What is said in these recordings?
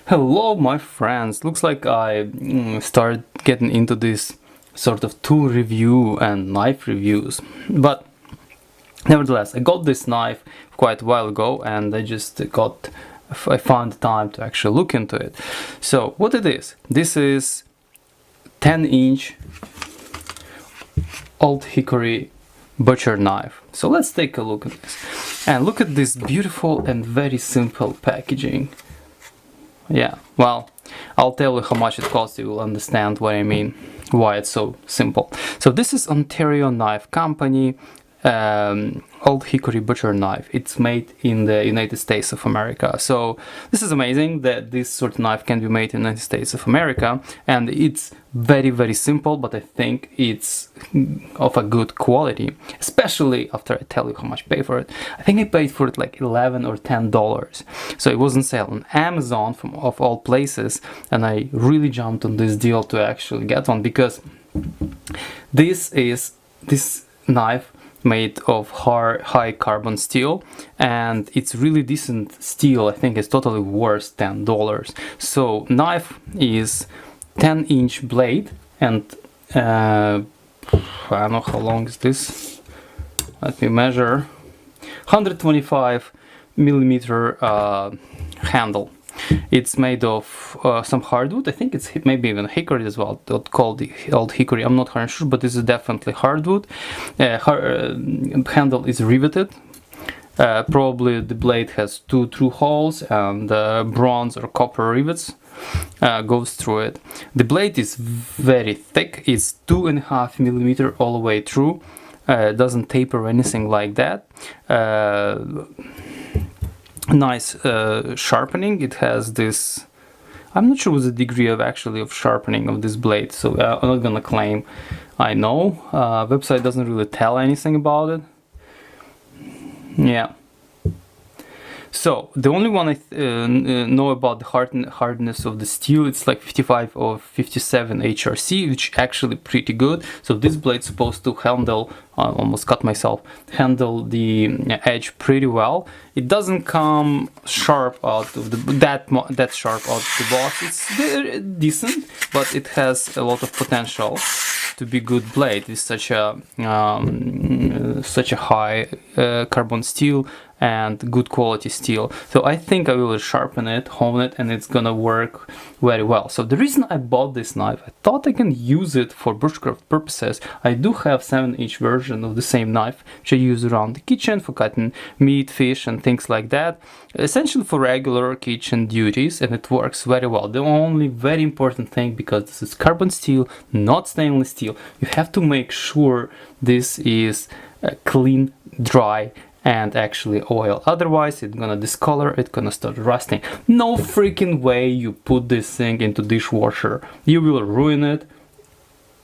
Hello my friends, looks like I started getting into this sort of tool review and knife reviews, but nevertheless I got this knife quite a while ago and I found time to actually look into it. So what it is, this is 10-inch old hickory butcher knife. So let's take a look at this and look at this beautiful and very simple packaging. Yeah, well, I'll tell you how much it costs, you will understand what I mean, why it's so simple. So this is Ontario Knife Company, old hickory butcher knife. It's made in the United States of America. So this is amazing that this sort of knife can be made in the United States of America, and it's very simple, but I think it's of a good quality, especially after I tell you how much I paid for it. I think I paid for it like $11 or $10. So it was on sale on Amazon of all places, and I really jumped on this deal to actually get one, because this knife made of high carbon steel, and it's really decent steel. I think it's totally worth $10. So knife is 10-inch blade, and I don't know how long is this. Let me measure. 125 millimeter handle. It's made of some hardwood. I think it's maybe even hickory as well, called the old hickory. I'm not sure, but this is definitely hardwood. Handle is riveted. Probably the blade has 2 true holes, and bronze or copper rivets goes through it. The blade is very thick. It's 2.5 millimeter all the way through. Doesn't taper or anything like that. Nice sharpening. It has this, I'm not sure what's the degree of sharpening of this blade, so I'm not gonna claim I know. Website doesn't really tell anything about it. Yeah. So the only one I know about the hardness of the steel, it's like 55 or 57 HRC, which actually pretty good. So this blade's supposed to handle, I almost cut myself, handle the edge pretty well. It doesn't come sharp out of that sharp out of the box. It's decent, but it has a lot of potential to be good blade. It's such a high carbon steel and good quality steel. So I think I will sharpen it, hone it, and it's gonna work very well. So the reason I bought this knife, I thought I can use it for bushcraft purposes. I do have 7-inch version of the same knife, which I use around the kitchen for cutting meat, fish, and things like that. Essentially for regular kitchen duties, and it works very well. The only very important thing, because this is carbon steel, not stainless steel, you have to make sure this is clean, dry, and actually oil. Otherwise it's gonna discolor, it's gonna start rusting. No freaking way you put this thing into dishwasher. You will ruin it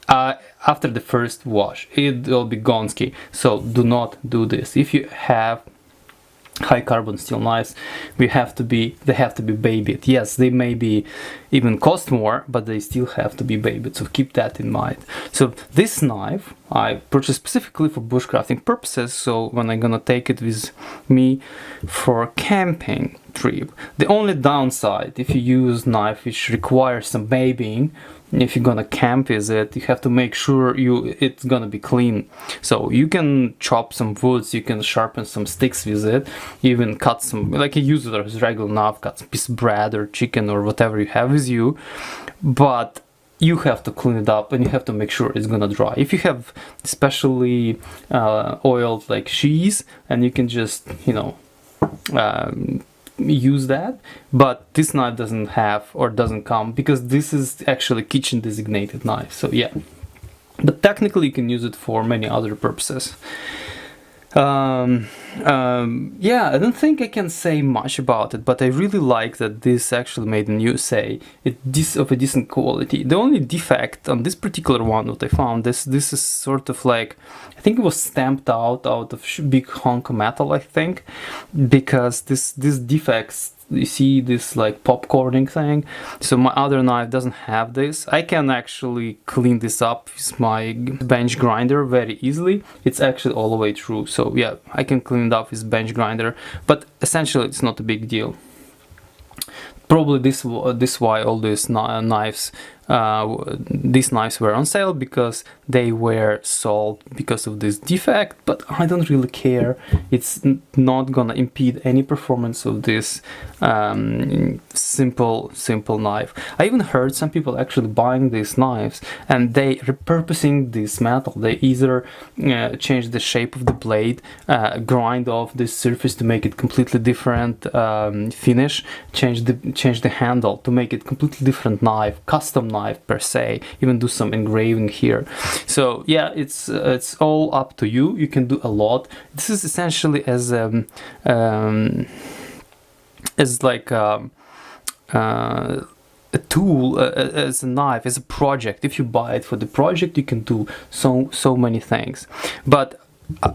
after the first wash. It will be gonski. So do not do this. If you have high carbon steel knives, they have to be babied. Yes, they may be even cost more, but they still have to be babied, so keep that in mind. So this knife I purchased specifically for bushcrafting purposes, so when I'm gonna take it with me for camping trip. The only downside, if you use knife which requires some babying, if you're gonna camp with it, you have to make sure it's gonna be clean. So you can chop some woods, you can sharpen some sticks with it, even cut some, like you use it as regular knife, cut some piece of bread or chicken or whatever you have with you, but you have to clean it up and you have to make sure it's gonna dry. If you have especially oiled like cheese, and you can just, you know, use that, but this knife doesn't have or doesn't come, because this is actually kitchen designated knife. So yeah, but technically you can use it for many other purposes. Yeah, I don't think I can say much about it, but I really like that this actually made in USA. It's of a decent quality. The only defect on this particular one that I found, this is sort of like, I think it was stamped out of big hunk of metal, I think, because this defects, you see this like popcorning thing. So my other knife doesn't have this. I can actually clean this up with my bench grinder very easily. It's actually all the way through, so yeah, I can clean it up with bench grinder, but essentially it's not a big deal. Probably this why all these knives were on sale, because they were sold because of this defect. But I don't really care. It's not gonna impede any performance of this simple knife. I even heard some people actually buying these knives and they repurposing this metal. They either change the shape of the blade, grind off this surface to make it completely different finish, change the handle to make it completely different knife, custom knife per se, even do some engraving here. So yeah, it's all up to you. You can do a lot. This is essentially as like a tool, as a knife, as a project. If you buy it for the project, you can do so many things. But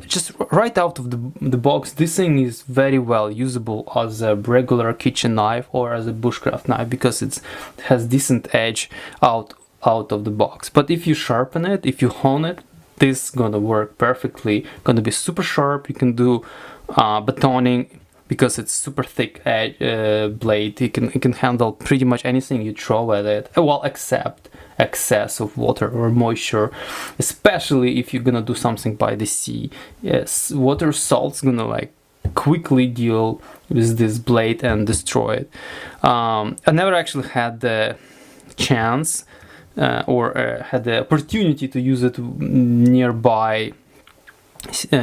just right out of the box, this thing is very well usable as a regular kitchen knife or as a bushcraft knife, because it has decent edge out of the box. But if you sharpen it, if you hone it, this is gonna work perfectly. Gonna be super sharp. You can do batoning, because it's super thick blade. It can handle pretty much anything you throw at it, well, except excess of water or moisture, especially if you're gonna do something by the sea. Yes, water salt's gonna like quickly deal with this blade and destroy it. I never actually had the chance or had the opportunity to use it nearby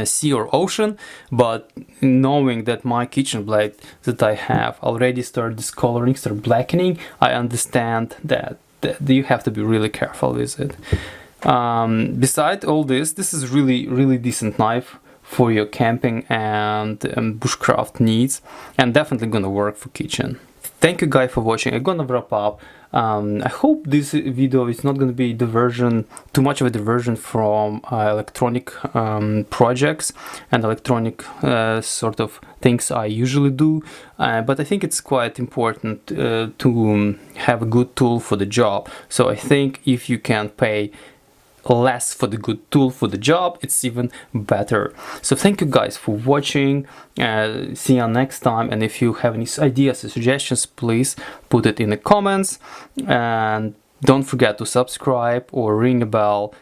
sea or ocean, but knowing that my kitchen blade that I have already started discoloring, start blackening, I understand that you have to be really careful with it. Beside all this is really decent knife for your camping and bushcraft needs, and definitely gonna work for kitchen. Thank you guys for watching. I'm gonna wrap up. I hope this video is not going to be too much of a diversion from electronic projects and electronic sort of things I usually do, but I think it's quite important to have a good tool for the job. So I think if you can pay less for the good tool for the job, it's even better. So thank you guys for watching. See you next time, and if you have any ideas or suggestions, please put it in the comments, and don't forget to subscribe or ring a bell